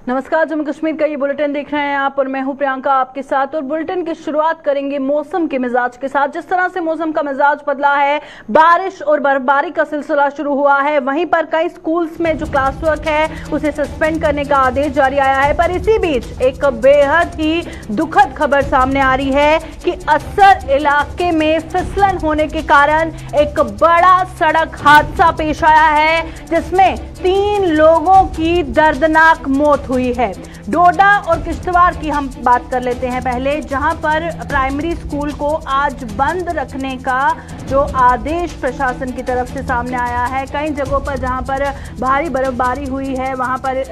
नमस्कार, जम्मू कश्मीर का ये बुलेटिन देख रहे हैं आप और मैं हूं प्रियंका आपके साथ। और बुलेटिन की शुरुआत करेंगे मौसम के मिजाज के साथ। जिस तरह से मौसम का मिजाज बदला है, बारिश और बर्फबारी का सिलसिला शुरू हुआ है। वहीं पर कई स्कूल्स में जो क्लास वर्क है उसे सस्पेंड करने का आदेश जारी आया है। पर इसी बीच एक बेहद ही दुखद खबर सामने आ रही है कि असर इलाके में फिसलन होने के कारण एक बड़ा सड़क हादसा पेश आया है, जिसमें 3 लोगों की दर्दनाक मौत हुई है। डोडा और किश्तवाड़ की हम बात कर लेते हैं पहले, जहां पर प्राइमरी स्कूल को आज बंद रखने का जो आदेश प्रशासन की तरफ से सामने आया है। कई जगहों पर जहां पर भारी बर्फबारी हुई है वहां पर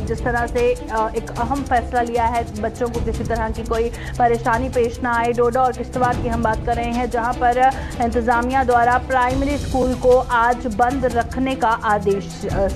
जिस तरह से एक अहम फैसला लिया है, बच्चों को किसी तरह की कोई परेशानी पेश ना आए। डोडा और किश्तवाड़ की हम बात कर रहे हैं, जहां पर इंतजामिया द्वारा प्राइमरी स्कूल को आज बंद रखने का आदेश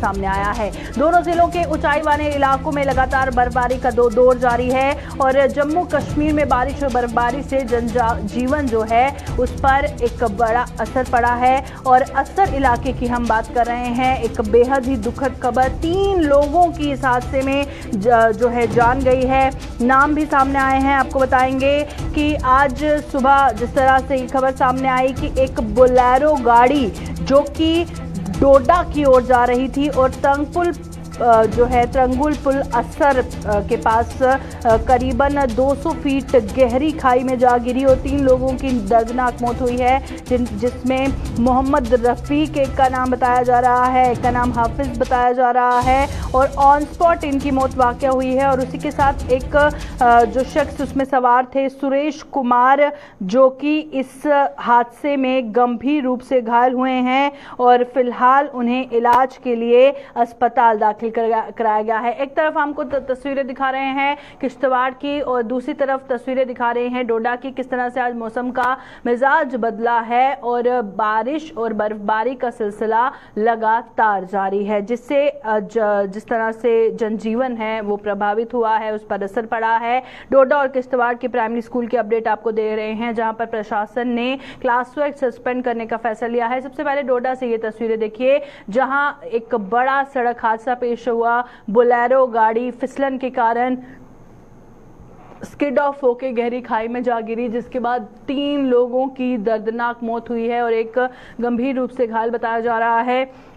सामने आया है। दोनों जिलों के ऊंचाई वाले इलाकों में लगातार बर्फबारी का दौर जारी है और जम्मू कश्मीर में बारिश और बर्फबारी से जनजीवन जो है उस पर एक बड़ा असर पड़ा है। और असर इलाके की हम बात कर रहे हैं, एक बेहद ही दुखद खबर, 3 लोगों की इस हादसे में जो है जान गई है। नाम भी सामने आए हैं, आपको बताएंगे कि आज सुबह जिस तरह से ये खबर सामने आई कि एक बोलेरो गाड़ी जो कि डोडा की ओर जा रही थी और तंगपुल जो है त्रंगुल पुल असर के पास करीबन 200 फीट गहरी खाई में जा गिरी और 3 लोगों की दर्दनाक मौत हुई है, जिसमें मोहम्मद रफ़ीक एक का नाम बताया जा रहा है, एक का नाम हाफिज बताया जा रहा है और ऑन स्पॉट इनकी मौत वाक़या हुई है। और उसी के साथ एक जो शख्स उसमें सवार थे सुरेश कुमार, जो कि इस हादसे में गंभीर रूप से घायल हुए हैं और फिलहाल उन्हें इलाज के लिए अस्पताल दाखिल कराया गया है। एक तरफ हमको तस्वीरें दिखा रहे हैं किश्तवाड़ की और दूसरी तरफ तस्वीरें दिखा रहे हैं डोडा की, किस तरह से आज मौसम का मिजाज बदला है और बारिश और बर्फबारी का सिलसिला लगातार जारी है, जिससे जिस तरह से जनजीवन है वो प्रभावित हुआ है, उस पर असर पड़ा है। डोडा और किश्तवाड़ के प्राइमरी स्कूल की अपडेट आपको दे रहे हैं, जहां पर प्रशासन ने क्लास वर्क सस्पेंड करने का फैसला लिया है। सबसे पहले डोडा से ये तस्वीरें देखिए, जहां एक बड़ा सड़क हादसा पेश हुआ। बोलेरो गाड़ी फिसलन के कारण स्किड ऑफ होके गहरी खाई में जा गिरी, जिसके बाद 3 लोगों की दर्दनाक मौत हुई है और एक गंभीर रूप से घायल बताया जा रहा है।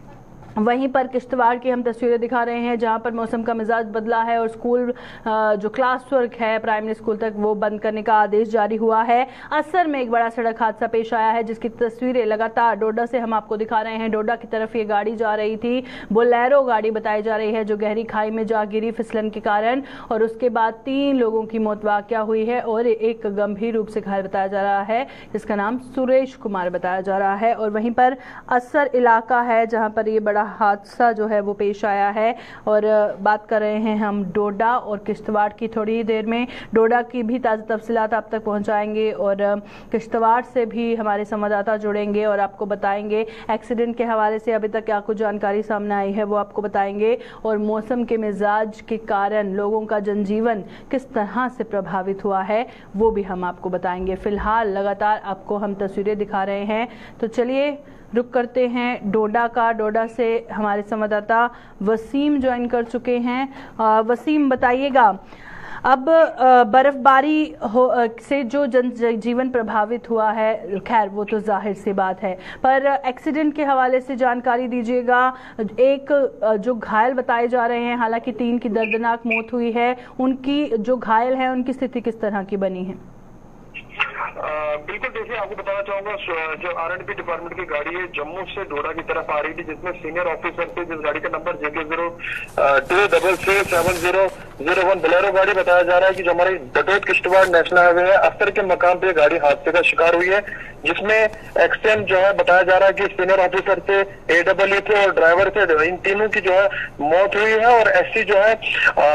वहीं पर किश्तवाड़ की हम तस्वीरें दिखा रहे हैं, जहां पर मौसम का मिजाज बदला है और स्कूल जो क्लास वर्क है प्राइमरी स्कूल तक वो बंद करने का आदेश जारी हुआ है। असर में एक बड़ा सड़क हादसा पेश आया है, जिसकी तस्वीरें लगातार डोडा से हम आपको दिखा रहे हैं। डोडा की तरफ ये गाड़ी जा रही थी, बोलेरो गाड़ी बताई जा रही है, जो गहरी खाई में जा गिरी फिसलन के कारण और उसके बाद 3 लोगों की मौत वाक़या हुई है और एक गंभीर रूप से घायल बताया जा रहा है, जिसका नाम सुरेश कुमार बताया जा रहा है। और वहीं पर असर इलाका है जहां पर ये बड़ा हादसा जो है वो पेश आया है और बात कर रहे हैं हम डोडा और किश्तवाड़ की। थोड़ी ही देर में डोडा की भी ताज़ा तफसीलात आप तक पहुंचाएंगे और किश्तवाड़ से भी हमारे संवाददाता जुड़ेंगे और आपको बताएंगे एक्सीडेंट के हवाले से अभी तक क्या कुछ जानकारी सामने आई है वो आपको बताएंगे और मौसम के मिजाज के कारण लोगों का जनजीवन किस तरह से प्रभावित हुआ है वो भी हम आपको बताएंगे। फिलहाल लगातार आपको हम तस्वीरें दिखा रहे हैं, तो चलिए रुक करते हैं डोडा का। डोडा से हमारे संवाददाता वसीम ज्वाइन कर चुके हैं। वसीम, बताइएगा, अब बर्फबारी से जो जनजीवन प्रभावित हुआ है, खैर वो तो जाहिर सी बात है, पर एक्सीडेंट के हवाले से जानकारी दीजिएगा। एक जो घायल बताए जा रहे हैं, हालांकि 3 की दर्दनाक मौत हुई है, उनकी जो घायल है उनकी स्थिति किस तरह की बनी है? बिल्कुल, देखिए आपको बताना चाहूंगा, जो R&B डिपार्टमेंट की गाड़ी है जम्मू से डोडा की तरफ आ रही थी, जिसमें सीनियर ऑफिसर थे, जिस गाड़ी का नंबर JK02667001 बोलेरो गाड़ी बताया जा रहा है कि जो हमारी डडोद किश्तवाड़ नेशनल हाईवे है, अफसर के मकाम पे गाड़ी हादसे का शिकार हुई है, जिसमें एक्सएम जो है बताया जा रहा है कि सीनियर ऑफिसर थे, AEE थे और ड्राइवर थे, इन तीनों की जो है मौत हुई है और SC जो है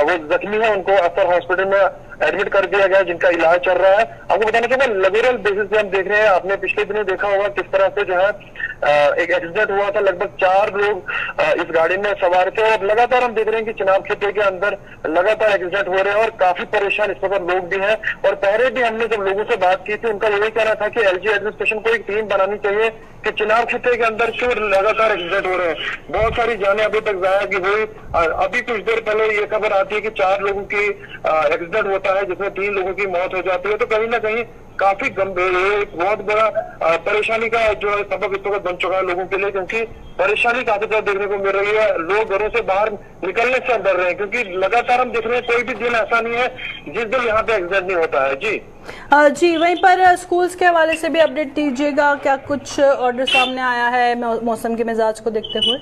वो जख्मी है, उनको अफसर हॉस्पिटल में एडमिट कर दिया गया, जिनका इलाज चल रहा है। आपको बताना चाहिए, लेवरल बेसिस पे हम देख रहे हैं, आपने पिछले दिनों देखा होगा किस तरह से जो है एक एक्सीडेंट हुआ था। लगभग 4 लोग इस गाड़ी में सवार थे और लगातार हम देख रहे हैं कि चिनाब खिते के अंदर लगातार एक्सीडेंट हो रहे हैं और काफी परेशान इस वक्त लोग भी हैं। और पहले भी हमने जब लोगों से बात की थी, उनका यही कहना था कि एलजी एडमिनिस्ट्रेशन को एक टीम बनानी चाहिए कि चिनाब खिते के अंदर क्यों लगातार एक्सीडेंट हो रहे हैं। बहुत सारी जानें अभी तक जाया की हुई। अभी कुछ देर पहले ये खबर आती है कि 4 लोगों की एक्सीडेंट होता है जिसमें 3 लोगों की मौत हो जाती है। तो कहीं ना कहीं काफी गंभीर, एक बहुत बड़ा परेशानी का जो है सबब इस वक्त बन चुका है लोगों के लिए, क्योंकि परेशानी काफी ज्यादा देखने को मिल रही है। लोग घरों से बाहर निकलने से डर रहे हैं, क्योंकि लगातार हम देख रहे हैं कोई भी दिन ऐसा नहीं है जिस दिन यहाँ पे एक्सीडेंट नहीं होता है। जी जी, वहीं पर स्कूल्स के हवाले से भी अपडेट दीजिएगा, क्या कुछ ऑर्डर सामने आया है मौसम के मिजाज को देखते हुए?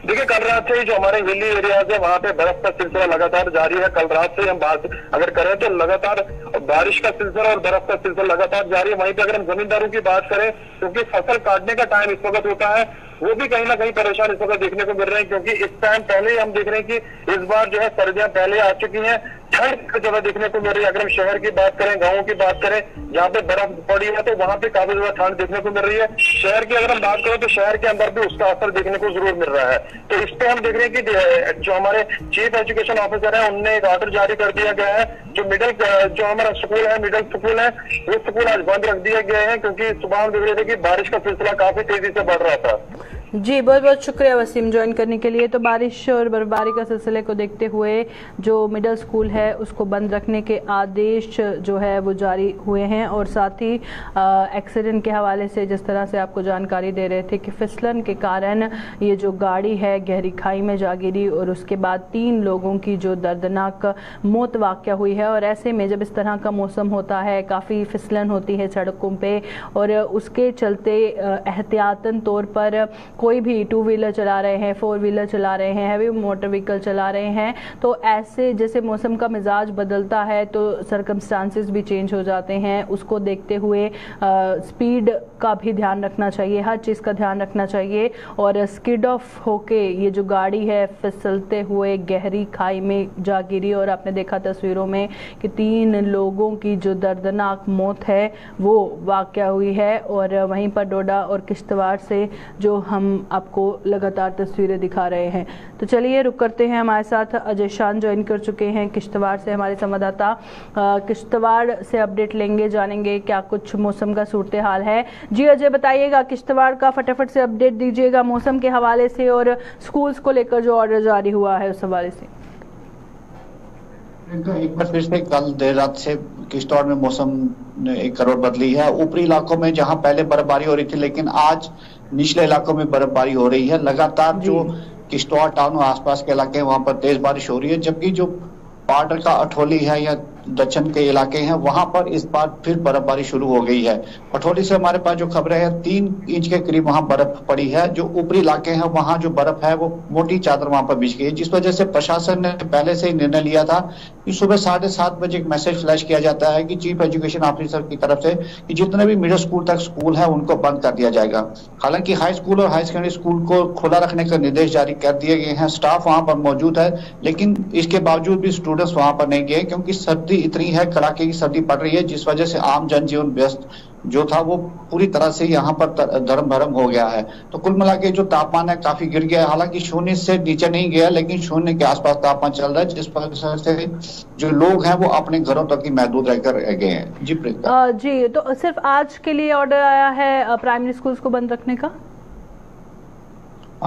देखिए, कल रात से ही जो हमारे हिली एरियाज है वहाँ पे बर्फ का सिलसिला लगातार जारी है। कल रात से हम बात अगर करें तो लगातार बारिश का सिलसिला और बर्फ का सिलसिला लगातार जारी है। वहीं पे अगर हम जमींदारों की बात करें, क्योंकि फसल काटने का टाइम इस वक्त होता है, वो भी कहीं ना कहीं परेशान इस वक्त देखने को मिल रहे हैं, क्योंकि इस टाइम पहले ही हम देख रहे हैं कि इस बार जो है सर्दियां पहले आ चुकी हैं। ठंड ज्यादा देखने को मिल रही है। अगर हम शहर की बात करें, गाँव की बात करें, जहाँ पे बर्फ पड़ी है तो वहाँ पे काफी ज्यादा ठंड देखने को मिल रही है। शहर की अगर हम बात करें तो शहर के अंदर भी उसका असर देखने को जरूर मिल रहा है। तो इस पे हम देख रहे हैं कि जो हमारे चीफ एजुकेशन ऑफिसर है उनने एक ऑर्डर जारी कर दिया गया है। जो हमारा स्कूल है, मिडिल स्कूल है, वो स्कूल आज बंद रख दिए गए हैं, क्योंकि सुबह हम देख रहे थे कि बारिश का सिलसिला काफी तेजी से बढ़ रहा था। जी, बहुत बहुत शुक्रिया वसीम ज्वाइन करने के लिए। तो बारिश और बर्फबारी का सिलसिले को देखते हुए जो मिडिल स्कूल है उसको बंद रखने के आदेश जो है वो जारी हुए हैं, और साथ ही एक्सीडेंट के हवाले से जिस तरह से आपको जानकारी दे रहे थे कि फिसलन के कारण ये जो गाड़ी है गहरी खाई में जा गिरी और उसके बाद 3 लोगों की जो दर्दनाक मौत वाक़या हुई है। और ऐसे में जब इस तरह का मौसम होता है, काफ़ी फिसलन होती है सड़कों पे, और उसके चलते एहतियातन तौर पर कोई भी 2 व्हीलर चला रहे हैं, 4 व्हीलर चला रहे हैं, हैवी मोटर व्हीकल चला रहे हैं, तो ऐसे जैसे मौसम का मिजाज बदलता है तो सर्कमस्टांसेस भी चेंज हो जाते हैं। उसको देखते हुए स्पीड का भी ध्यान रखना चाहिए, हर चीज़ का ध्यान रखना चाहिए। और स्किड ऑफ होके ये जो गाड़ी है फिसलते हुए गहरी खाई में जा गिरी, और आपने देखा तस्वीरों में कि 3 लोगों की जो दर्दनाक मौत है वो वाक़या हुई है। और वहीं पर डोडा और किश्तवाड़ से जो हम आपको लगातार तस्वीरें दिखा रहे हैं। तो चलिए रुक करते हैं, हमारे साथ अजय शान ज्वाइन कर चुके हैं किश्तवाड़ से, हमारे संवाददाता किश्तवाड़ से अपडेट लेंगे, जानेंगे क्या कुछ मौसम का सूरत हाल है। जी अजय, बताइएगा किश्तवाड़ का फटाफट से अपडेट दीजिएगा मौसम के हवाले से और स्कूल्स को लेकर जो ऑर्डर जारी हुआ है उस हवाले से। एक बार फिर से कल देर रात से किश्तवाड़ में मौसम ने एक करवट बदली है। ऊपरी इलाकों में जहां पहले बर्फबारी हो रही थी, लेकिन आज निचले इलाकों में बर्फबारी हो रही है। लगातार जो किश्तवाड़ टाउन और आसपास के इलाके हैं वहां पर तेज बारिश हो रही है, जबकि जो बॉर्डर का अठोली है या दक्षिण के इलाके हैं वहां पर इस बार फिर बर्फबारी शुरू हो गई है। अठोली से हमारे पास जो खबरें हैं 3 इंच के करीब वहां बर्फ पड़ी है। जो ऊपरी इलाके हैं वहां जो बर्फ है वो मोटी चादर वहां पर बिछ गई है, जिस वजह से प्रशासन ने पहले से ही निर्णय लिया था कि सुबह 7:30 बजे एक मैसेज फ्लैश किया जाता है कि चीफ एजुकेशन ऑफिसर की तरफ से कि जितने भी मिडिल स्कूल तक स्कूल है उनको बंद कर दिया जाएगा। हालांकि हाई स्कूल और हाई सेकेंडरी स्कूल को खुला रखने का निर्देश जारी कर दिए गए हैं, स्टाफ वहां पर मौजूद है, लेकिन इसके बावजूद भी स्टूडेंट्स वहां पर नहीं गए, क्योंकि सर्दी इतनी है, कड़ाके की सर्दी पड़ रही है, जिस वजह से आम जनजीवन व्यस्त जो था वो पूरी तरह से यहाँ पर धर्म भरम हो गया है। तो कुल मिला के जो तापमान है काफी गिर गया है, हालांकि 0 से नीचे नहीं गया, लेकिन 0 के आसपास तापमान चल रहा है, जिस वजह से जो लोग हैं वो अपने घरों तक ही महदूद रहकर रह गए हैं। जी प्रियंका। जी, तो सिर्फ आज के लिए ऑर्डर आया है प्राइमरी स्कूल्स को बंद रखने का?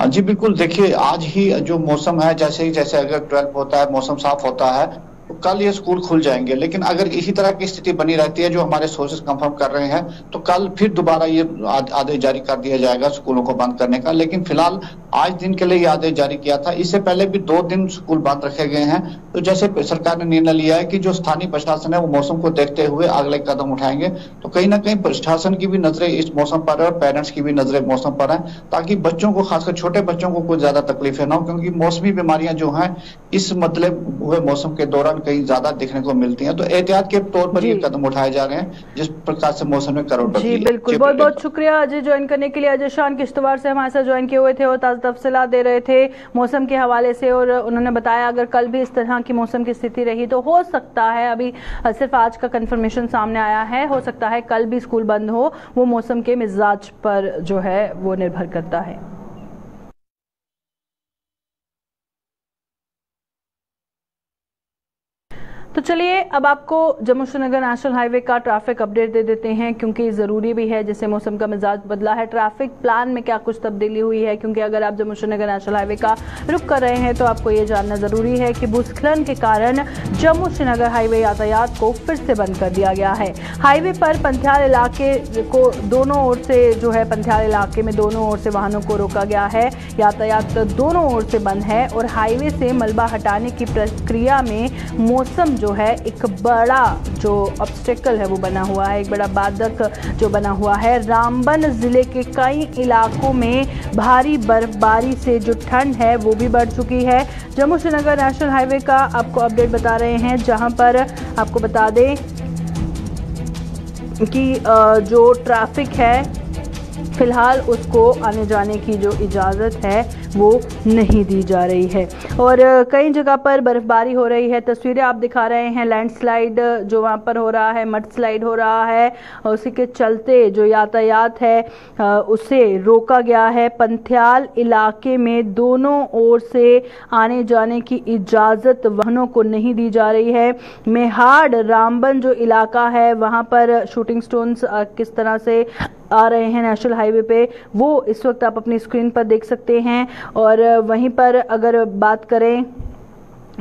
जी बिल्कुल, देखिए आज ही जो मौसम है, जैसे अगर 12 होता है, मौसम साफ होता है तो कल ये स्कूल खुल जाएंगे। लेकिन अगर इसी तरह की स्थिति बनी रहती है, जो हमारे सोर्सेज कंफर्म कर रहे हैं, तो कल फिर दोबारा ये आदेश जारी कर दिया जाएगा स्कूलों को बंद करने का। लेकिन फिलहाल आज दिन के लिए ये आदेश जारी किया था, इससे पहले भी 2 दिन स्कूल बंद रखे गए हैं। तो जैसे सरकार ने निर्णय लिया है कि जो स्थानीय प्रशासन है वो मौसम को देखते हुए अगले कदम उठाएंगे, तो कहीं ना कहीं प्रशासन की भी नजरें इस मौसम पर है और पेरेंट्स की भी नजरें मौसम पर है, ताकि बच्चों को, खासकर छोटे बच्चों को कोई ज्यादा तकलीफें ना हो, क्योंकि मौसमी बीमारियां जो हैं इस मतलब हुए मौसम के दौरान कहीं ज्यादा देखने को मिलती हैं। तो एहतियात के तौर पर ये कदम उठाए जा रहे हैं, जिस प्रकार से मौसम में करवट बदली है। बिल्कुल, बहुत बहुत शुक्रिया अजय ज्वाइन करने के लिए। अजय शान किश्तवाड़ से हमारे साथ ज्वाइन किए हुए थे और तफसीलात दे रहे थे मौसम के हवाले से, और उन्होंने बताया अगर कल भी इस तरह की मौसम की स्थिति रही तो हो सकता है, अभी सिर्फ आज का कंफर्मेशन सामने आया है, हो सकता है कल भी स्कूल बंद हो। वो मौसम के मिजाज पर जो है वो निर्भर करता है। तो चलिए अब आपको जम्मू श्रीनगर नेशनल हाईवे का ट्रैफिक अपडेट दे देते हैं, क्योंकि ज़रूरी भी है। जैसे मौसम का मिजाज बदला है, ट्रैफिक प्लान में क्या कुछ तब्दीली हुई है, क्योंकि अगर आप जम्मू श्रीनगर नेशनल हाईवे का रुख कर रहे हैं तो आपको ये जानना ज़रूरी है कि भूस्खलन के कारण जम्मू श्रीनगर हाईवे यातायात को फिर से बंद कर दिया गया है। हाईवे पर पंथियाल इलाके को दोनों ओर से जो है पंथियाल इलाके में दोनों ओर से वाहनों को रोका गया है, यातायात दोनों ओर से बंद है और हाईवे से मलबा हटाने की प्रक्रिया में मौसम जो है एक बड़ा जो ऑब्स्टेकल है वो बना हुआ है, एक बड़ा बाधक जो बना हुआ है। रामबन जिले के कई इलाकों में भारी बर्फबारी से जो ठंड है वो भी बढ़ चुकी है। जम्मू श्रीनगर नेशनल हाईवे का आपको अपडेट बता रहे हैं, जहां पर आपको बता दें कि जो ट्रैफिक है फिलहाल उसको आने जाने की जो इजाज़त है वो नहीं दी जा रही है और कई जगह पर बर्फबारी हो रही है। तस्वीरें आप दिखा रहे हैं, लैंडस्लाइड जो वहाँ पर हो रहा है, मड स्लाइड हो रहा है, उसी के चलते जो यातायात है उसे रोका गया है। पंथियाल इलाके में दोनों ओर से आने जाने की इजाज़त वाहनों को नहीं दी जा रही है। मेहाड़ रामबन जो इलाका है वहाँ पर शूटिंग स्टोन्स किस तरह से आ रहे हैं नेशनल हाईवे पे वो इस वक्त आप अपनी स्क्रीन पर देख सकते हैं। और वहीं पर अगर बात करें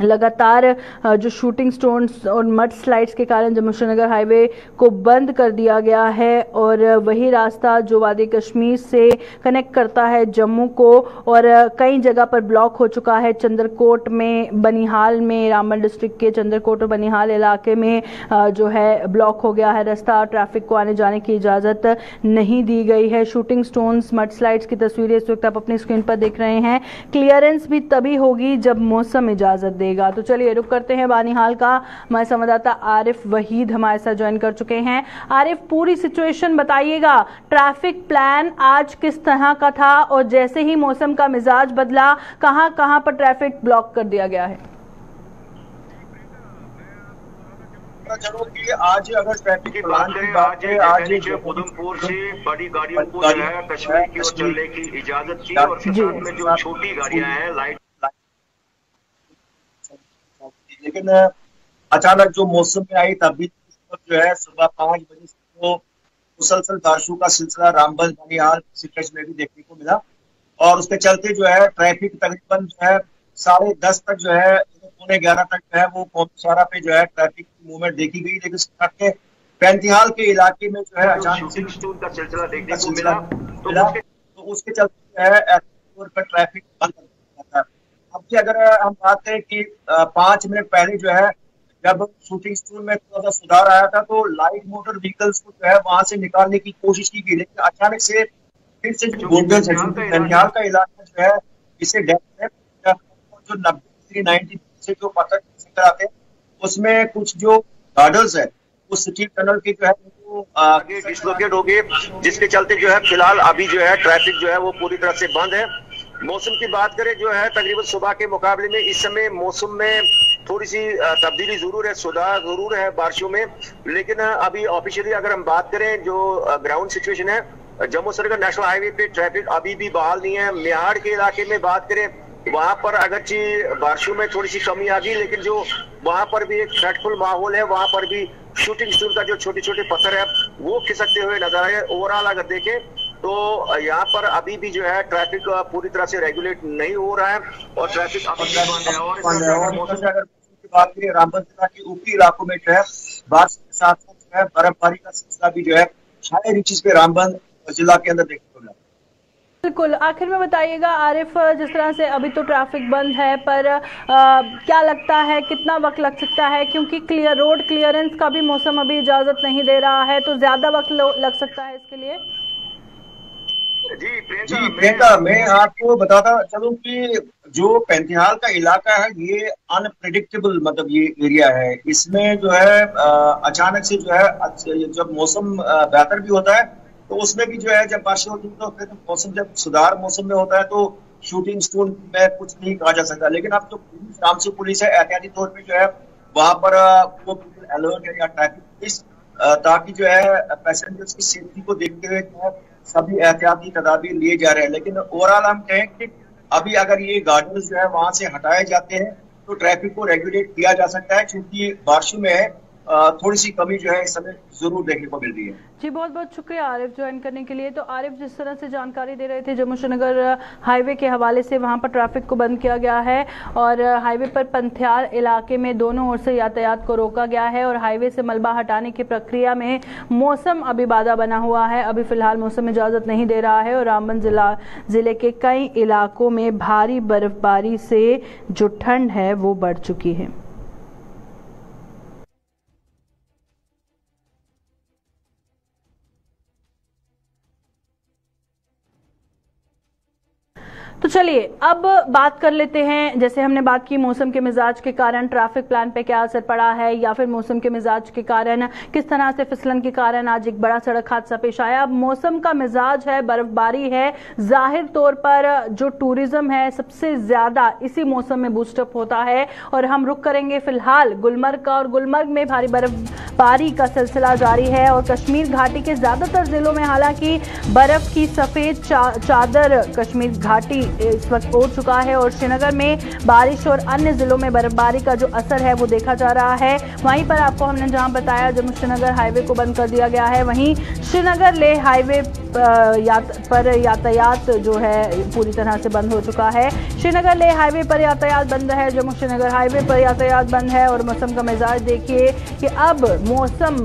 लगातार जो शूटिंग स्टोन्स और मड स्लाइड्स के कारण जम्मू श्रीनगर हाईवे को बंद कर दिया गया है और वही रास्ता जो वादी कश्मीर से कनेक्ट करता है जम्मू को और कई जगह पर ब्लॉक हो चुका है। चंद्रकोट में, बनिहाल में, रामबन डिस्ट्रिक्ट के चंद्रकोट और बनिहाल इलाके में जो है ब्लॉक हो गया है रास्ता, ट्रैफिक को आने जाने की इजाज़त नहीं दी गई है। शूटिंग स्टोन्स, मड स्लाइड्स की तस्वीरें इस वक्त आप अपनी स्क्रीन पर देख रहे हैं। क्लियरेंस भी तभी होगी जब मौसम इजाज़त देगा। तो चलिए रुक करते हैं बानीहाल का। हमारे संवाददाता आरिफ वहीद हमारे साथ ज्वाइन कर चुके हैं। आरिफ, पूरी सिचुएशन बताइएगा, ट्रैफिक प्लान आज किस तरह का था और जैसे ही मौसम का मिजाज बदला कहां कहां पर ट्रैफिक ब्लॉक कर दिया गया है? कि आज अगर ट्रैफिक की बात करें, आज उधमपुर से बड़ी गाड़ियों को जो है कश्मीर की ओर चलने की इजाजत की और साथ में जो छोटी गाड़ियां हैं लाइट, लेकिन अचानक जो मौसम में आई तभी जो है सुबह 5 बजे से तो मुसलसल बारिशों का सिलसिला रामबन बनिहाल सीक्रेट में भी देखने को मिला और उसके चलते जो है ट्रैफिक तकरीबन जो है 10:30 तक जो है 11:15 तक जो है वो पौधशारा पे जो है ट्रैफिक की मूवमेंट देखी गई। लेकिन पैंतिहाल के इलाके में जो है अचानक का सिलसिला देखने को मिला तो उसके चलते जो है एयरपोर्ट पर ट्रैफिक बंद कर दिया था। अब की अगर हम बात करें कि 5 मिनट पहले जो है जब शूटिंग स्टोन में थोड़ा सा सुधार आया था तो लाइट मोटर व्हीकल्स को जो है वहां से निकालने की कोशिश की गई, लेकिन अचानक से फिर से जो गोल्डन बनिहाल का इलाका जो है इसे डेप्थ है जो 90 से जो पत्थर आते हैं उसमें कुछ जो गार्डर्स है उस सिटी टनल के जो है वो आगे डिसलोकेट हो गए, जिसके चलते जो है फिलहाल अभी जो है ट्रैफिक जो है वो पूरी तरह से बंद है। मौसम की बात करें जो है तकरीबन सुबह के मुकाबले में इस समय मौसम में थोड़ी सी तब्दीली जरूर है, सुधार जरूर है बारिशों में, लेकिन अभी ऑफिशियली अगर हम बात करें जो ग्राउंड सिचुएशन है जम्मू श्रीनगर नेशनल हाईवे पे ट्रैफिक अभी भी बहाल नहीं है। मेहाड़ के इलाके में बात करें वहां पर अगरचे बारिशों में थोड़ी सी कमी आ गई, लेकिन जो वहां पर भी एक थ्रेटफुल माहौल है, वहां पर भी शूटिंग स्टोन का जो छोटे छोटे पत्थर है वो खिसकते हुए नजर आए। ओवरऑल अगर देखें तो यहाँ पर अभी भी जो है ट्रैफिक पूरी तरह से रेगुलेट नहीं हो रहा है और ट्रैफिक और मौसम की अगर बात करें रामबन जिला के ऊपरी इलाकों में जो है बारिश के साथ साथ जो है बर्फबारी का सिलसिला भी जो है हाई रीचेस पे रामबन जिला के अंदर देखने को मिला। बिल्कुल, आखिर में बताइएगा आरिफ, जिस तरह से अभी तो ट्रैफिक बंद है पर क्या लगता है कितना वक्त लग सकता है, क्योंकि रोड क्लियरेंस का भी मौसम अभी इजाजत नहीं दे रहा है, तो ज्यादा वक्त लग सकता है इसके लिए? जी प्रियंका, मैं आपको बताता चलूं कि जो पैंतिहाल का इलाका है ये अनप्रेडिक्टेबल मतलब ये एरिया है। इसमें जो है अचानक से जो है जब मौसम बेहतर भी होता है तो उसमें भी जो है जब बारिश होती है तो फिर मौसम जब सुधार मौसम में होता है तो शूटिंग स्टोन में कुछ नहीं कहा जा सकता। लेकिन अब जो पुलिस रामसू पुलिस है, एहतियाती तौर पे जो है वहां पर वो अलर्ट है या ट्रैफिक पुलिस, ताकि जो है पैसेंजर्स की सेफ्टी को देखते हुए जो है सभी एहतियाती तदाबीर लिए जा रहे हैं। लेकिन ओवरऑल हम कहें कि अभी अगर ये गार्डर्स जो है वहां से हटाए जाते हैं तो ट्रैफिक को रेगुलेट किया जा सकता है, क्योंकि बारिशों में है थोड़ी सी कमी जो है इस समय जरूर देखने को मिल रही है। जी बहुत बहुत शुक्रिया आरिफ ज्वाइन करने के लिए। तो आरिफ जिस तरह से जानकारी दे रहे थे जम्मू श्रीनगर हाईवे के हवाले से, वहां पर ट्रैफिक को बंद किया गया है और हाईवे पर पंथियार इलाके में दोनों ओर से यातायात को रोका गया है और हाईवे से मलबा हटाने की प्रक्रिया में मौसम अभी बाधा बना हुआ है। अभी फिलहाल मौसम इजाजत नहीं दे रहा है और रामबन जिले के कई इलाकों में भारी बर्फबारी से जो ठंड है वो बढ़ चुकी है। तो चलिए अब बात कर लेते हैं, जैसे हमने बात की मौसम के मिजाज के कारण ट्रैफिक प्लान पे क्या असर पड़ा है या फिर मौसम के मिजाज के कारण किस तरह से फिसलन के कारण आज एक बड़ा सड़क हादसा पेश आया। अब मौसम का मिजाज है, बर्फबारी है, जाहिर तौर पर जो टूरिज्म है सबसे ज्यादा इसी मौसम में बूस्टअप होता है। और हम रुक करेंगे फिलहाल गुलमर्ग का, और गुलमर्ग में भारी बर्फबारी का सिलसिला जारी है और कश्मीर घाटी के ज्यादातर जिलों में हालांकि बर्फ की सफेद चादर कश्मीर घाटी इस वक्त ओढ़ चुका है और श्रीनगर में बारिश और अन्य जिलों में बर्फबारी का जो असर है वो देखा जा रहा है। वहीं पर आपको हमने जहां बताया जम्मू श्रीनगर हाईवे को बंद कर दिया गया है, वहीं श्रीनगर लेह हाईवे पर यातायात जो है पूरी तरह से बंद हो चुका है। श्रीनगर लेह हाईवे पर यातायात बंद है, जम्मू श्रीनगर हाईवे पर यातायात बंद है और मौसम का मिजाज देखिए कि अब मौसम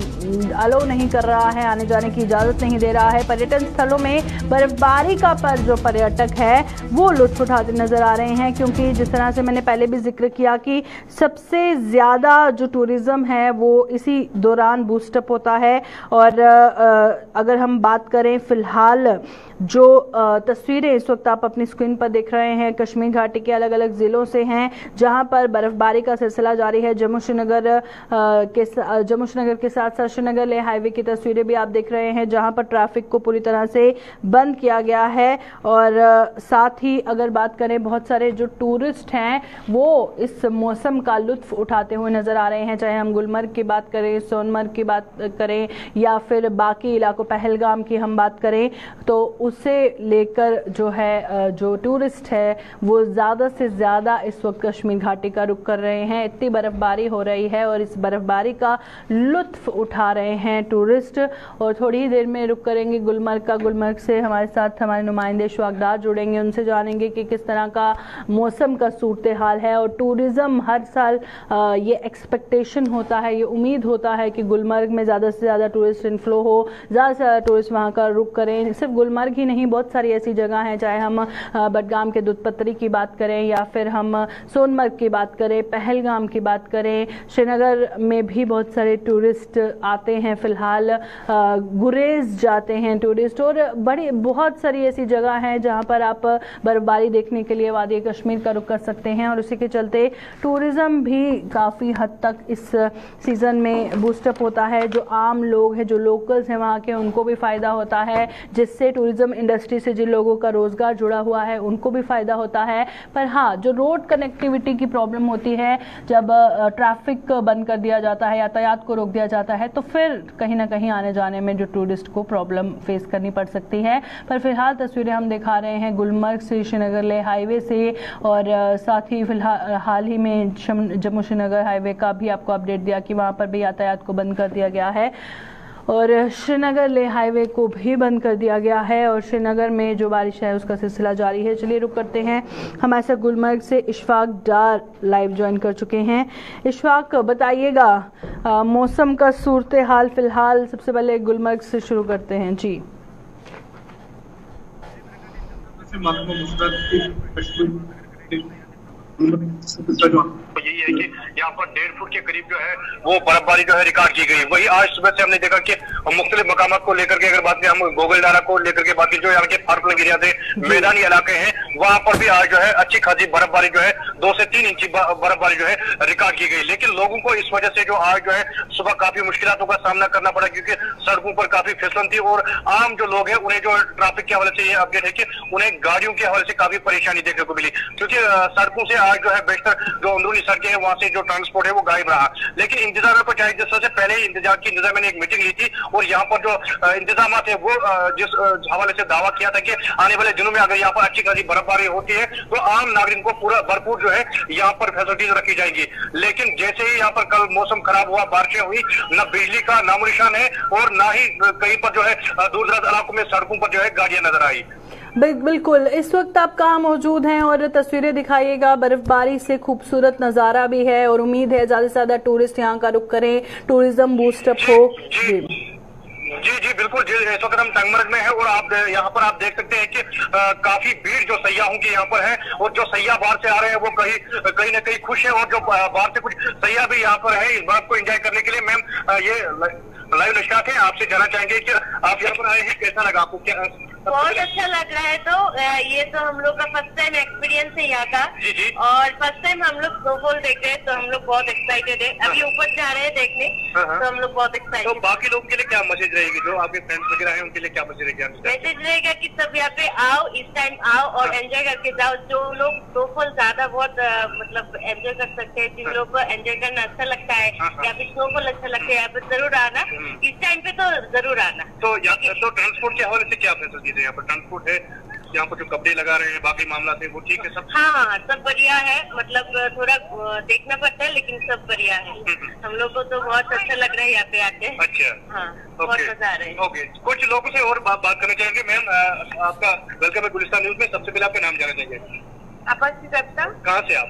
अलो नहीं कर रहा है, आने जाने की इजाजत नहीं दे रहा है। पर्यटन स्थलों में बर्फबारी का पर जो पर्यटक है वो लुत्फ उठाते नजर आ रहे हैं, क्योंकि जिस तरह से मैंने पहले भी जिक्र किया कि सबसे ज्यादा जो टूरिज्म है वो इसी दौरान बूस्टअप होता है। और अगर हम बात करें फिलहाल जो तस्वीरें इस वक्त आप अपनी स्क्रीन पर देख रहे हैं कश्मीर घाटी के अलग अलग जिलों से हैं जहां पर बर्फबारी का सिलसिला जारी है। जम्मू श्रीनगर के साथ साथ श्रीनगर लेह हाईवे की तस्वीरें भी आप देख रहे हैं जहां पर ट्रैफिक को पूरी तरह से बंद किया गया है। और साथ ही अगर बात करें बहुत सारे जो टूरिस्ट हैं वो इस मौसम का लुत्फ उठाते हुए नजर आ रहे हैं, चाहे हम गुलमर्ग की बात करें, सोनमर्ग की बात करें या फिर बाकी इलाकों पहलगाम की हम बात करें, तो उसे लेकर जो है जो टूरिस्ट है वो ज़्यादा से ज़्यादा इस वक्त कश्मीर घाटी का रुख कर रहे हैं। इतनी बर्फबारी हो रही है और इस बर्फबारी का लुत्फ उठा रहे हैं टूरिस्ट। और थोड़ी ही देर में रुख करेंगे गुलमर्ग का। गुलमर्ग से हमारे साथ हमारे नुमाइंदे शवाकदार जुड़ेंगे, उनसे जानेंगे कि किस तरह का मौसम का सूरत हाल है। और टूरिज़्म हर साल ये एक्सपेक्टेशन होता है, ये उम्मीद होता है कि गुलमर्ग में ज़्यादा से ज़्यादा टूरिस्ट इनफ्लो हो, ज़्यादा से ज़्यादा टूरिस्ट वहाँ का रुख करें। सिर्फ गुलमर्ग ही नहीं, बहुत सारी ऐसी जगह हैं, चाहे हम बडगाम के दूधपत्री की बात करें या फिर हम सोनमर्ग की बात करें, पहलगाम की बात करें, श्रीनगर में भी बहुत सारे टूरिस्ट आते हैं। फिलहाल गुरेज जाते हैं टूरिस्ट और बड़ी बहुत सारी ऐसी जगह हैं जहां पर आप बर्फबारी देखने के लिए वादी कश्मीर का रुख कर सकते हैं। और उसी के चलते टूरिज्म भी काफ़ी हद तक इस सीज़न में बूस्टअप होता है। जो आम लोग हैं, जो लोकल्स हैं वहाँ के, उनको भी फ़ायदा होता है, जिससे टूरिज्म इंडस्ट्री से जिन लोगों का रोजगार जुड़ा हुआ है उनको भी फायदा होता है। पर हाँ, जो रोड कनेक्टिविटी की प्रॉब्लम होती है, जब ट्रैफिक बंद कर दिया जाता है, यातायात को रोक दिया जाता है, तो फिर कहीं ना कहीं आने जाने में जो टूरिस्ट को प्रॉब्लम फेस करनी पड़ सकती है। पर फिलहाल तस्वीरें हम दिखा रहे हैं गुलमर्ग से श्रीनगर लेह हाईवे से, और साथ ही फिलहाल हाल ही में जम्मू श्रीनगर हाईवे का भी आपको अपडेट दिया कि वहाँ पर भी यातायात को बंद कर दिया गया है और श्रीनगर लेह हाईवे को भी बंद कर दिया गया है। और श्रीनगर में जो बारिश है उसका सिलसिला जारी है। चलिए रुक करते हैं, हमारे साथ गुलमर्ग से इशफाक डार लाइव ज्वाइन कर चुके हैं। इशफाक, बताइएगा मौसम का सूरत हाल फिलहाल। सबसे पहले गुलमर्ग से शुरू करते हैं जी। तो यही है कि यहाँ पर 1.5 फुट के करीब जो है वो बर्फबारी जो है रिकॉर्ड की गई। वही आज सुबह से हमने देखा कि मुख्तलिफ मकामात को लेकर के अगर बात करें, हम गोगलडारा को लेकर के बात की, जो यहाँ के फारफलंग एरिया से मैदानी इलाके हैं, वहां पर भी आज जो है अच्छी खासी बर्फबारी जो है 2 से 3 इंच बर्फबारी जो है रिकॉर्ड की गई। लेकिन लोगों को इस वजह से जो आज जो है सुबह काफी मुश्किलों का सामना करना पड़ा, क्योंकि सड़कों पर काफी फिसलन थी और आम जो लोग हैं उन्हें जो ट्रैफिक के हवाले से ये अपडेट है कि उन्हें गाड़ियों के हवाले से काफी परेशानी देखने को मिली, क्योंकि सड़कों से आज जो है बेशतर जो अंदरूनी सड़कें हैं वहां से जो ट्रांसपोर्ट है वो गायब रहा। लेकिन इंतजाम को चाहिए, जिस तरह से पहले इंतजाम मैंने एक मीटिंग ली थी और यहाँ पर जो इंतजाम है वो जिस हवाले से दावा किया था कि आने वाले दिनों में अगर यहाँ पर अच्छी खासी बर्फबारी होती है तो आम नागरिक को पूरा भरपूर जो है यहाँ पर फैसिलिटीज रखी जाएंगी। लेकिन जैसे ही यहाँ पर कल मौसम खराब हुआ, बारिशें हुई, न बिजली का नामो निशान है और ना ही कहीं पर जो है दूर दराज इलाकों में सड़कों पर जो है गाड़ियां नजर आई। बिल्कुल, इस वक्त आप कहाँ मौजूद हैं और तस्वीरें दिखाइएगा। बर्फबारी से खूबसूरत नज़ारा भी है और उम्मीद है ज़्यादा से ज़्यादा टूरिस्ट यहाँ का रुख करें, टूरिज्म बूस्टअप हो। जी बिल्कुल जी, इस वक्त हम टंगमर्ग में है और आप यहाँ पर आप देख सकते हैं कि काफी भीड़ जो सैयाहों की यहाँ पर है और जो सैयाह बाहर से आ रहे हैं वो कहीं न कहीं खुश है और जो बाहर से कुछ सैयाह भी यहाँ पर है इस बात को एंजॉय करने के लिए। मैम ये लाइव नशात है, आपसे जानना चाहेंगे कि आप यहाँ पर आए हैं, कैसा लगा आपको? क्या बहुत अच्छा लग रहा है। तो ये तो हम लोग का फर्स्ट टाइम एक्सपीरियंस है यहाँ का। जी। और फर्स्ट टाइम हम लोग स्नोफॉल देख रहे हैं तो हम लोग बहुत एक्साइटेड है। अभी ऊपर जा रहे हैं देखने, तो हम लोग बहुत एक्साइटेड। तो बाकी लोगों के लिए क्या मैसेज रहेगी, जो आपके फ्रेंड्स वगैरह हैं उनके लिए क्या मैसेज रहेगा? मैसेज रहेगा कि सब यहाँ पे आओ, इस टाइम आओ और एंजॉय करके जाओ। जो लोग स्नोफॉल ज्यादा बहुत मतलब एंजॉय कर सकते हैं, जिन लोगों को एंजॉय करना अच्छा लगता है या फिर स्नोफॉल अच्छा लगता है, यहाँ पे जरूर आना, इस टाइम पे तो जरूर आना। तो ट्रांसपोर्ट के हवाले से क्या फैसिलिटीज है यहाँ पर? ट्रांसपोर्ट है यहाँ पर, जो कपड़े लगा रहे हैं, बाकी मामला है वो ठीक है सब? हाँ, सब बढ़िया है। मतलब थोड़ा देखना पड़ता है लेकिन सब बढ़िया है। हम लोग को तो बहुत अच्छा लग रहा है यहाँ पे आके। अच्छा, हाँ, बहुत मजा आ रहा है। ओके, कुछ लोगों से और बात करना चाहेंगे। मैम आपका वेलकम है गुलिस्तान न्यूज में। सबसे पहले आपका नाम जानना चाहिए। अपाची दत्ता। कहाँ से आप?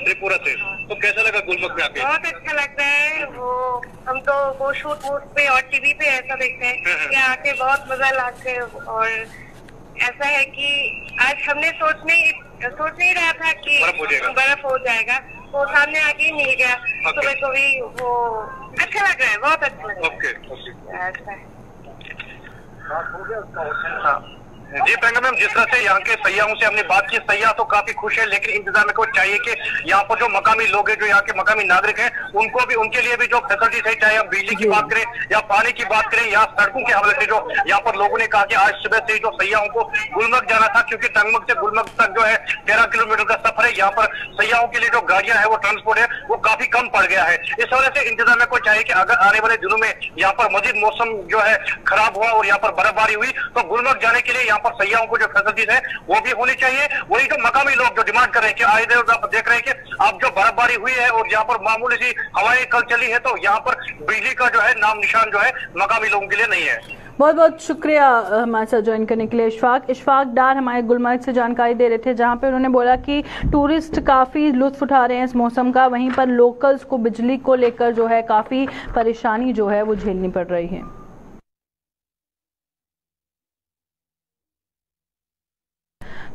त्रिपुरा से। तो कैसा लगा गुलमर्ग में आके? बहुत अच्छा लगता है। वो हम तो वो शूट वूट पे और टीवी पे ऐसा देखते हैं कि आके बहुत मजा लाते हैं। और ऐसा है कि आज हमने सोच नहीं रहा था कि बर्फ हो जाएगा, वो सामने आके ही मिल गया। सुबह को भी वो अच्छा लग रहा है, बहुत अच्छा लग रहा है। ऐसा है। जी प्रियंका मैम, जिस तरह से यहाँ के सैयाहों से हमने बात की, सैयाह तो काफी खुश है, लेकिन इंतजाम को चाहिए कि यहाँ पर जो मकामी लोग हैं, जो यहाँ के मकामी नागरिक हैं, उनको भी, उनके लिए भी जो फैसिलिटीज है, चाहे हम बिजली की बात करें या पानी की बात करें या सड़कों के हवाले से, जो यहाँ पर लोगों ने कहा कि आज सुबह से जो सैयाहों को गुलमर्ग जाना था, क्योंकि टंगमर्ग से गुलमर्ग तक जो है 13 किलोमीटर का सफर है। यहाँ पर सैयाहों के लिए जो गाड़ियां है, वो ट्रांसपोर्ट है, वो काफी कम पड़ गया है। इस वजह से इंतजाम को चाहिए कि अगर आने वाले दिनों में यहाँ पर मजीद मौसम जो है खराब हुआ और यहाँ पर बर्फबारी हुई तो गुलमर्ग जाने के लिए यहाँ पर सैयाहों को जो फैसिलिटीज है वो भी होनी चाहिए। वही जो मकामी लोग जो डिमांड कर रहे हैं कि आए देख रहे हैं कि अब जो बर्फबारी हुई है और यहाँ पर मामूली सी हवाएं कल चली है, तो यहाँ पर बिजली का जो है नाम निशान जो है मकामी लोगों के लिए नहीं है। बहुत बहुत शुक्रिया हमारे साथ ज्वाइन करने के लिए। इशफाक डार हमारे गुलमर्ग से जानकारी दे रहे थे, जहां पे उन्होंने बोला कि टूरिस्ट काफ़ी लुत्फ उठा रहे हैं इस मौसम का, वहीं पर लोकल्स को बिजली को लेकर जो है काफ़ी परेशानी जो है वो झेलनी पड़ रही है।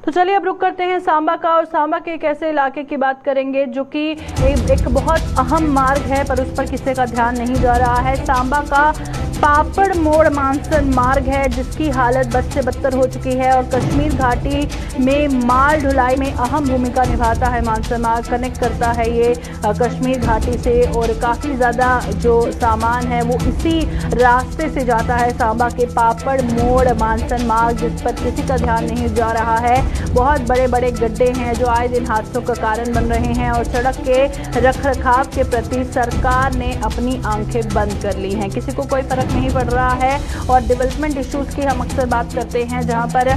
तो चलिए अब रुक करते हैं सांबा का, और सांबा के एक ऐसे इलाके की बात करेंगे जो कि एक बहुत अहम मार्ग है पर उस पर किसी का ध्यान नहीं जा रहा है। सांबा का पापड़ मोड़ मानसन मार्ग है जिसकी हालत बद से बदतर हो चुकी है और कश्मीर घाटी में माल ढुलाई में अहम भूमिका निभाता है। मानसन मार्ग कनेक्ट करता है ये कश्मीर घाटी से और काफ़ी ज़्यादा जो सामान है वो इसी रास्ते से जाता है। सांबा के पापड़ मोड़ मानसन मार्ग जिस पर किसी का ध्यान नहीं जा रहा है, बहुत बड़े बड़े गड्ढे हैं जो आए दिन हादसों का कारण बन रहे हैं और सड़क के रखरखाव के प्रति सरकार ने अपनी आंखें बंद कर ली हैं। किसी को कोई फर्क नहीं पड़ रहा है। और डेवलपमेंट इश्यूज़ की हम अक्सर बात करते हैं, जहां पर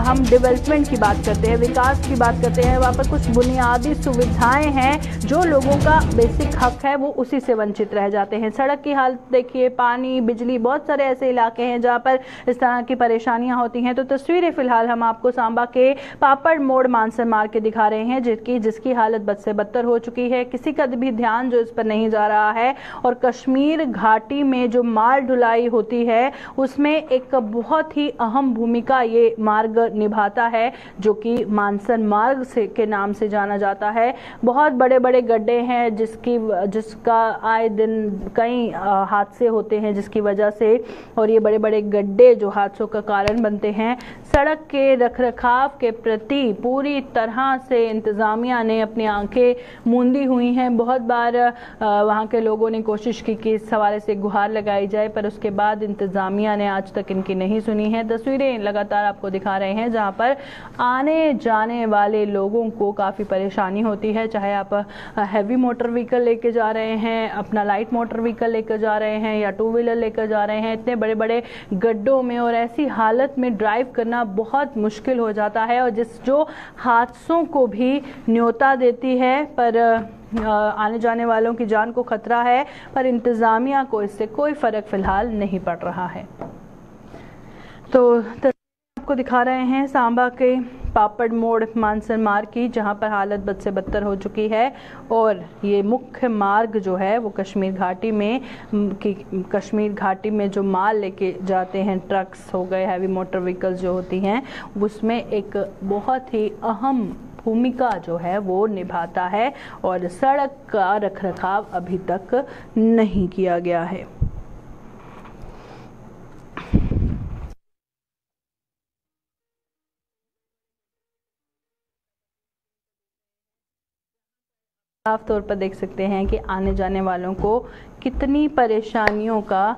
हम डेवलपमेंट की बात करते हैं, विकास की बात करते हैं, वहाँ पर कुछ बुनियादी सुविधाएं हैं जो लोगों का बेसिक हक है वो उसी से वंचित रह जाते हैं। सड़क की हालत देखिए, पानी, बिजली, बहुत सारे ऐसे इलाके हैं जहाँ पर इस तरह की परेशानियाँ होती हैं। तो तस्वीरें फिलहाल हम आपको सांबा के पापड़ मोड़ मानसन मार्ग के दिखा रहे हैं जिसकी हालत बद से बदतर हो चुकी है। किसी का भी ध्यान जो इस पर नहीं जा रहा है और कश्मीर घाटी में जो माल ढुलाई होती है उसमें एक बहुत ही अहम भूमिका ये मार्ग निभाता है, जो कि मानसन मार्ग के नाम से जाना जाता है। बहुत बड़े बड़े गड्ढे हैं जिसका आए दिन कई हादसे होते हैं जिसकी वजह से, और ये बड़े बड़े गड्ढे जो हादसों का कारण बनते हैं। सड़क के रखरखाव के प्रति पूरी तरह से इंतजामिया ने अपनी आंखें मूंदी हुई हैं। बहुत बार वहां के लोगों ने कोशिश की कि इस हवाले से गुहार लगाई जाए, पर उसके बाद इंतजामिया ने आज तक इनकी नहीं सुनी है। तस्वीरें लगातार आपको दिखा रहे हैं जहां पर आने जाने वाले लोगों को काफ़ी परेशानी होती है, चाहे आप हैवी मोटर व्हीकल लेके जा रहे हैं, अपना लाइट मोटर व्हीकल लेकर जा रहे हैं या टू व्हीलर लेकर जा रहे हैं। इतने बड़े बड़े गड्ढों में और ऐसी हालत में ड्राइव करना बहुत मुश्किल हो जाता है, और जो हादसों को भी न्योता देती है। पर आने जाने वालों की जान को खतरा है, पर इंतजामिया को इससे कोई फर्क फिलहाल नहीं पड़ रहा है। तो आपको दिखा रहे हैं सांबा के पापड़ मोड़ मानसन मार्ग की, जहां पर हालत बद से बदतर हो चुकी है। और ये मुख्य मार्ग जो है वो कश्मीर घाटी में जो माल लेके जाते हैं, ट्रक्स हो गए, हैवी मोटर व्हीकल्स जो होती हैं, उसमें एक बहुत ही अहम भूमिका जो है वो निभाता है, और सड़क का रखरखाव अभी तक नहीं किया गया है। साफ तौर पर देख सकते हैं कि आने जाने वालों को कितनी परेशानियों का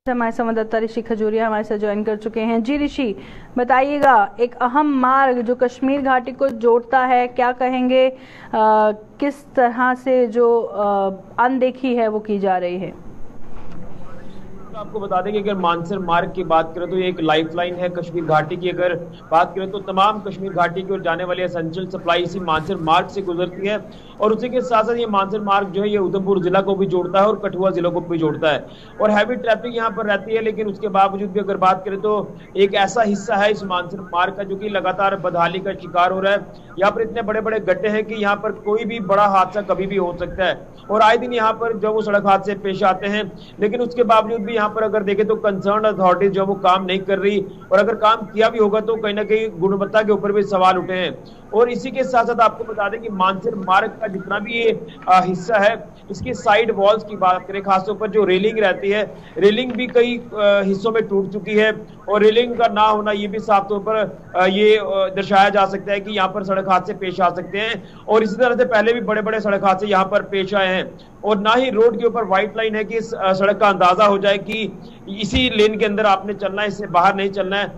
हमारे संवाददाता ऋषि खजूरिया हमारे साथ ज्वाइन कर चुके हैं। जी ऋषि, बताइएगा, एक अहम मार्ग जो कश्मीर घाटी को जोड़ता है, क्या कहेंगे, किस तरह से जो अनदेखी है वो की जा रही है? आपको बता दें कि अगर मानसर मार्ग की बात करें तो ये एक लाइफलाइन है कश्मीर घाटी की। अगर बात करें तो तमाम कश्मीर घाटी की ओर जाने वाली एसेंशियल सप्लाई इसी मानसर मार्ग से गुजरती है, और उसी के साथ साथ ये मानसर मार्ग जो है ये उधमपुर जिला को भी जोड़ता है और कठुआ जिला को भी जोड़ता है, और हैवी ट्रैफिक यहाँ पर रहती है। लेकिन उसके बावजूद भी अगर बात करें तो एक ऐसा हिस्सा है इस मानसर मार्ग का जो कि लगातार बदहाली का शिकार हो रहा है। यहाँ पर इतने बड़े बड़े गड्ढे हैं कि यहाँ पर कोई भी बड़ा हादसा कभी भी हो सकता है, और आए दिन यहाँ पर जो वो सड़क हादसे पेश आते हैं। लेकिन उसके बावजूद भी यहाँ पर अगर देखें तो कंसर्न अथॉरिटी जो वो काम नहीं कर रही, और अगर काम किया भी होगा तो कहीं ना कहीं गुणवत्ता के ऊपर भी सवाल उठे हैं। और इसी के साथ साथ आपको बता दें कि मानसर मार्ग का जितना भी ये हिस्सा है, इसकी साइड वॉल्स की बात करें, खासतौर पर जो रेलिंग रहती है, रेलिंग भी कई हिस्सों में टूट चुकी है, और रेलिंग का ना होना ये भी साफ तौर पर ये दर्शाया जा सकता है कि यहाँ पर सड़क हादसे पेश आ सकते हैं। और इसी तरह से पहले भी बड़े बड़े सड़क हादसे यहाँ पर पेश आए हैं, और ना ही रोड के ऊपर व्हाइट लाइन है कि इस सड़क का अंदाजा हो जाए कि इसी लेन के अंदर आपने चलना है, इससे बाहर नहीं चलना है।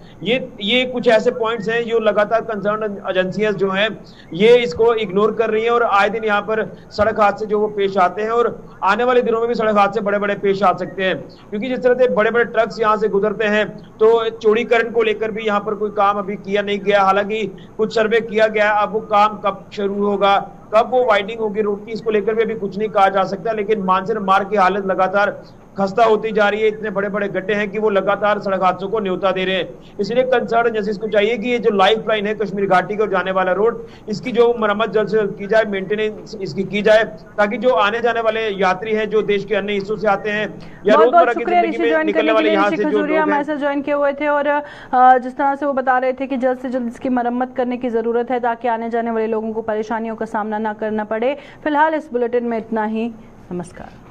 ये कुछ ऐसे पॉइंट्स हैं जो लगातार कंसर्न एजेंसियां जो हैं ये इसको इग्नोर कर रही हैं, और आए दिन यहाँ पर सड़क हादसे जो वो पेश आते हैं, और आने वाले दिनों में भी सड़क हादसे बड़े बड़े पेश आ सकते हैं। क्योंकि जिस तरह से बड़े बड़े ट्रक्स यहाँ से गुजरते हैं तो चौड़ीकरण को लेकर भी यहाँ पर कोई काम अभी किया नहीं गया, हालांकि कुछ सर्वे किया गया। अब वो काम कब शुरू होगा, कब वो वाइडिंग होगी रोड की, इसको लेकर भी अभी कुछ नहीं कहा जा सकता। लेकिन मानसर मार्ग की हालत लगातार खस्ता होती जा रही है। इतने बड़े बड़े गड्ढे हैं कि वो लगातार सड़क हादसों को न्योता दे रहे हैं। इसलिए कंसर्न एजेंसीज को चाहिए कि ये जो लाइफ लाइन है कश्मीर घाटी को जाने वाला रोड, इसकी जो मरम्मत जल्द से जल्द की जाए, मेंटेनेंस इसकी की जाए, ताकि जो आने जाने वाले यात्री हैं जो देश के अन्य हिस्सों से आते हैं या रोजमर्रा की जिंदगी में निकलने वाले यहाँ से जो लोग हमारे साथ ज्वाइन किए हुए थे, और जिस तरह से वो बता रहे थे कि जल्द से जल्द इसकी मरम्मत करने की जरूरत है ताकि आने जाने वाले लोगों को परेशानियों का सामना न करना पड़े। फिलहाल इस बुलेटिन में इतना ही। नमस्कार।